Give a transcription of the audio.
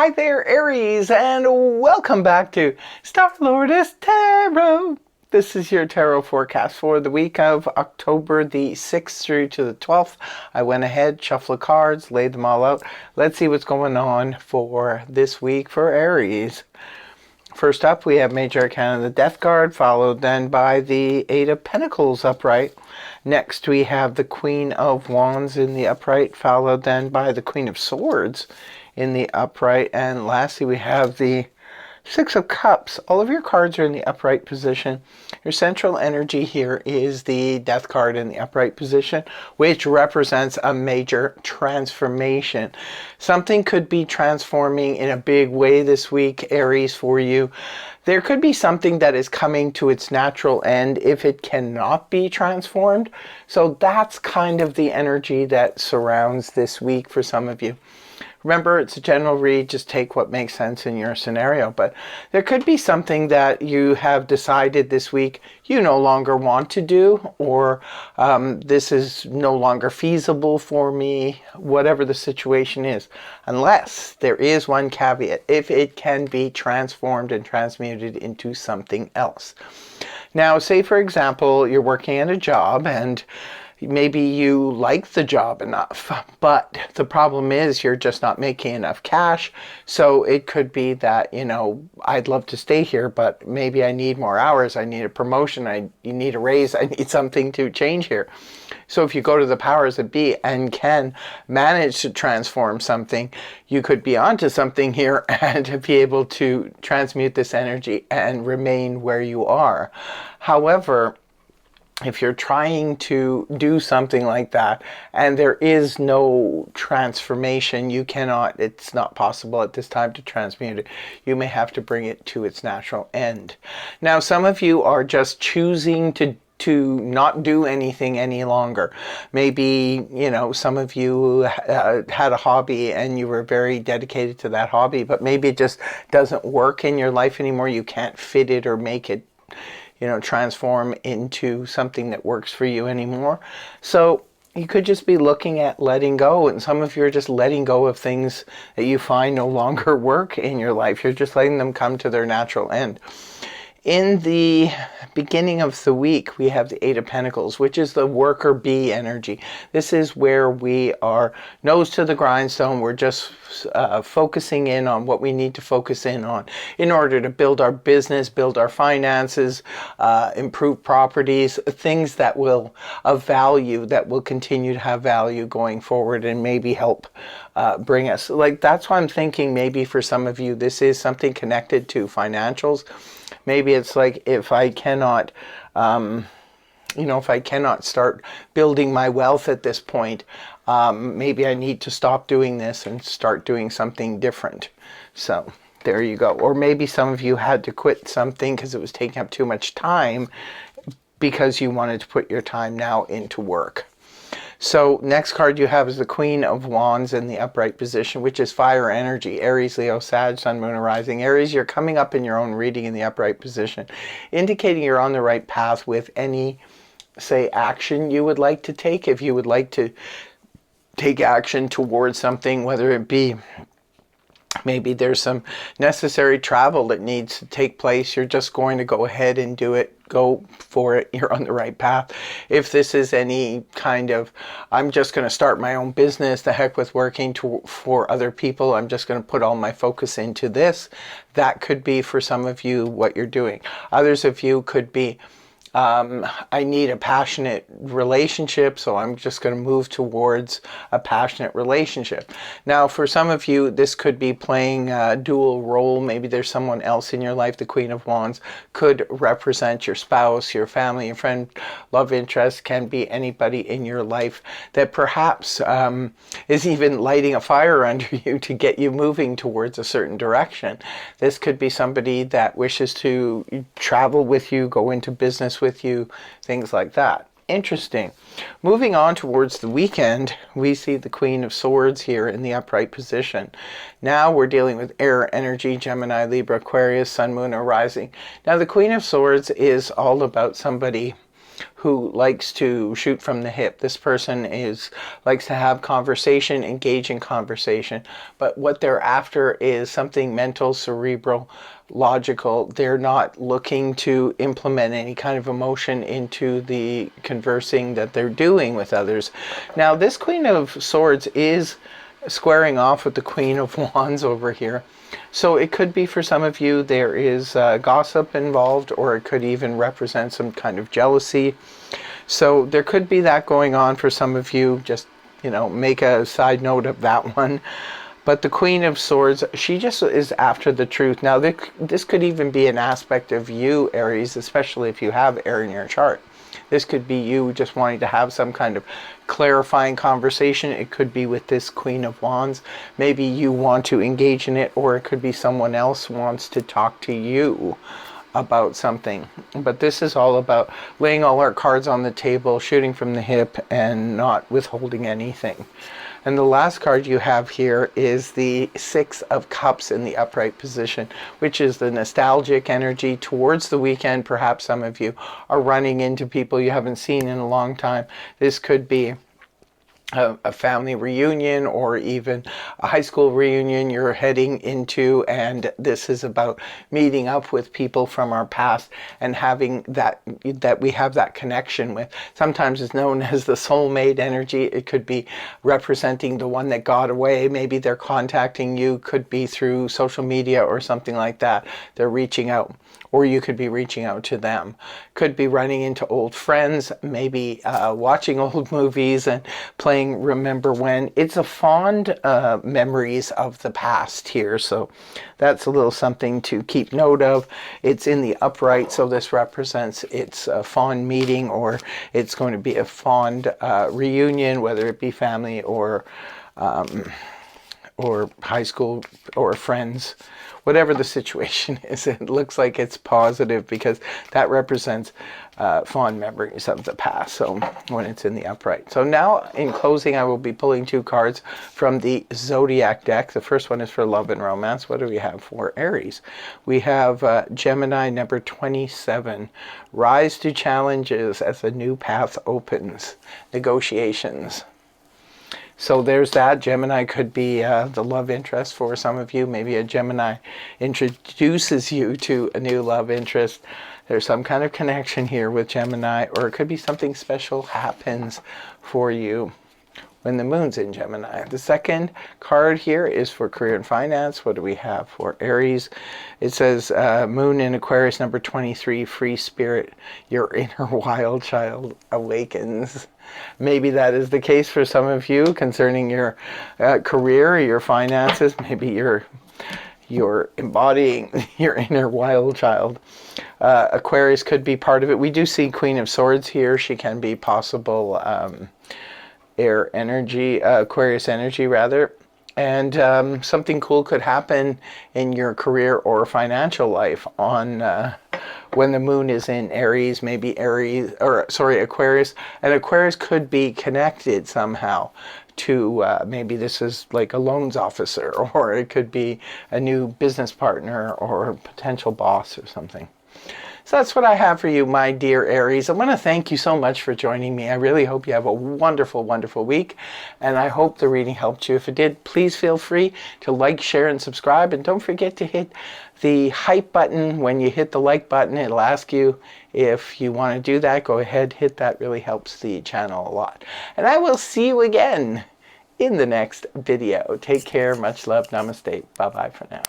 Hi there, Aries, and welcome back to Star Lordess Tarot. This is your tarot forecast for the week of October the 6th through to the 12th. I went ahead, shuffled the cards, laid them all out. Let's see what's going on for this week for Aries. First up, we have Major Arcana, the Death card, followed then by the Eight of Pentacles upright. Next, we have the Queen of Wands in the upright, followed then by the Queen of Swords in the upright. And lastly, we have the Six of Cups. All of your cards are in the upright position. Your central energy here is the Death card in the upright position, which represents a major transformation. Something could be transforming in a big way this week, Aries, for you. There could be something that is coming to its natural end if it cannot be transformed. So that's kind of the energy that surrounds this week for some of you. Remember, it's a general read, just take what makes sense in your scenario. But there could be something that you have decided this week you no longer want to do, or this is no longer feasible for me, whatever the situation is. Unless there is one caveat, if it can be transformed and transmuted into something else. Now, say for example, you're working at a job and maybe you like the job enough, but the problem is you're just not making enough cash. So it could be that, I'd love to stay here, but maybe I need more hours. I need a promotion. You need a raise. I need something to change here. So if you go to the powers that be and can manage to transform something, you could be onto something here and be able to transmute this energy and remain where you are. However, if you're trying to do something like that and there is no transformation, it's not possible at this time to transmute it. You may have to bring it to its natural end. Now, some of you are just choosing to not do anything any longer. Maybe, some of you had a hobby and you were very dedicated to that hobby, but maybe it just doesn't work in your life anymore. You can't fit it or make it transform into something that works for you anymore. So you could just be looking at letting go, and some of you are just letting go of things that you find no longer work in your life. You're just letting them come to their natural end. In the beginning of the week, we have the Eight of Pentacles, which is the worker bee energy. This is where we are nose to the grindstone. We're just focusing in on what we need to focus in on in order to build our business, build our finances, improve properties, things that will of value, that will continue to have value going forward and maybe help bring us. That's why I'm thinking maybe for some of you, this is something connected to financials. Maybe it's like, if I cannot, if I cannot start building my wealth at this point, maybe I need to stop doing this and start doing something different. So there you go. Or maybe some of you had to quit something because it was taking up too much time because you wanted to put your time now into work. So next card you have is the Queen of Wands in the upright position, which is fire energy. Aries, Leo, Sag, Sun, Moon, and Rising. Aries, you're coming up in your own reading in the upright position, indicating you're on the right path with any, say, action you would like to take. If you would like to take action towards something, whether it be maybe there's some necessary travel that needs to take place, you're just going to go ahead and do it. Go for it. You're on the right path. If this is any kind of, I'm just going to start my own business, the heck with working for other people, I'm just going to put all my focus into this, that could be for some of you what you're doing. Others of you could be, I need a passionate relationship, so I'm just going to move towards a passionate relationship. Now, for some of you, this could be playing a dual role. Maybe there's someone else in your life. The Queen of Wands could represent your spouse, your family, your friend, love interest, can be anybody in your life that perhaps is even lighting a fire under you to get you moving towards a certain direction. This could be somebody that wishes to travel with you, go into business with you, things like that. Interesting. Moving on towards the weekend, we see the Queen of Swords here in the upright position. Now we're dealing with air energy, Gemini, Libra, Aquarius, Sun, Moon, or Rising. Now the Queen of Swords is all about somebody who likes to shoot from the hip. This person likes to have conversation, engage in conversation, but what they're after is something mental, cerebral, logical. They're not looking to implement any kind of emotion into the conversing that they're doing with others. Now, this Queen of Swords is squaring off with the Queen of Wands over here. So it could be, for some of you, there is gossip involved, or it could even represent some kind of jealousy. So there could be that going on for some of you. Just, make a side note of that one. But the Queen of Swords, she just is after the truth. Now, this could even be an aspect of you, Aries, especially if you have air in your chart. This could be you just wanting to have some kind of clarifying conversation. It could be with this Queen of Wands. Maybe you want to engage in it, or it could be someone else wants to talk to you about something. But this is all about laying all our cards on the table, shooting from the hip, and not withholding anything. And the last card you have here is the Six of Cups in the upright position, which is the nostalgic energy towards the weekend. Perhaps some of you are running into people you haven't seen in a long time. This could be a family reunion, or even a high school reunion you're heading into, and this is about meeting up with people from our past and having that we have that connection with. Sometimes it's known as the soulmate energy. It could be representing the one that got away. Maybe they're contacting you, could be through social media or something like that. They're reaching out, or you could be reaching out to them. Could be running into old friends, maybe watching old movies and playing Remember When. It's a fond memories of the past here, so that's a little something to keep note of. It's in the upright, so this represents it's a fond meeting, or it's going to be a fond reunion, whether it be family or high school or friends. Whatever the situation is, it looks like it's positive because that represents fond memories of the past, so when it's in the upright. So now, in closing, I will be pulling two cards from the Zodiac deck. The first one is for love and romance. What do we have for Aries? We have Gemini, number 27. Rise to challenges as a new path opens. Negotiations. So there's that. Gemini could be the love interest for some of you. Maybe a Gemini introduces you to a new love interest. There's some kind of connection here with Gemini, or it could be something special happens for you when the moon's in Gemini. The second card here is for career and finance. What do we have for Aries? It says moon in Aquarius, number 23, free spirit. Your inner wild child awakens. Maybe that is the case for some of you concerning your career, your finances. Maybe you're embodying your inner wild child. Aquarius could be part of it. We do see Queen of Swords here. She can be possible air energy, Aquarius energy rather. And something cool could happen in your career or financial life on when the moon is in Aries, maybe Aquarius. And Aquarius could be connected somehow to maybe this is like a loans officer, or it could be a new business partner or potential boss or something. So that's what I have for you, my dear Aries. I want to thank you so much for joining me. I really hope you have a wonderful, wonderful week. And I hope the reading helped you. If it did, please feel free to like, share, and subscribe. And don't forget to hit the hype button. When you hit the like button, it'll ask you if you want to do that. Go ahead, hit that. Really helps the channel a lot. And I will see you again in the next video. Take care. Much love. Namaste. Bye-bye for now.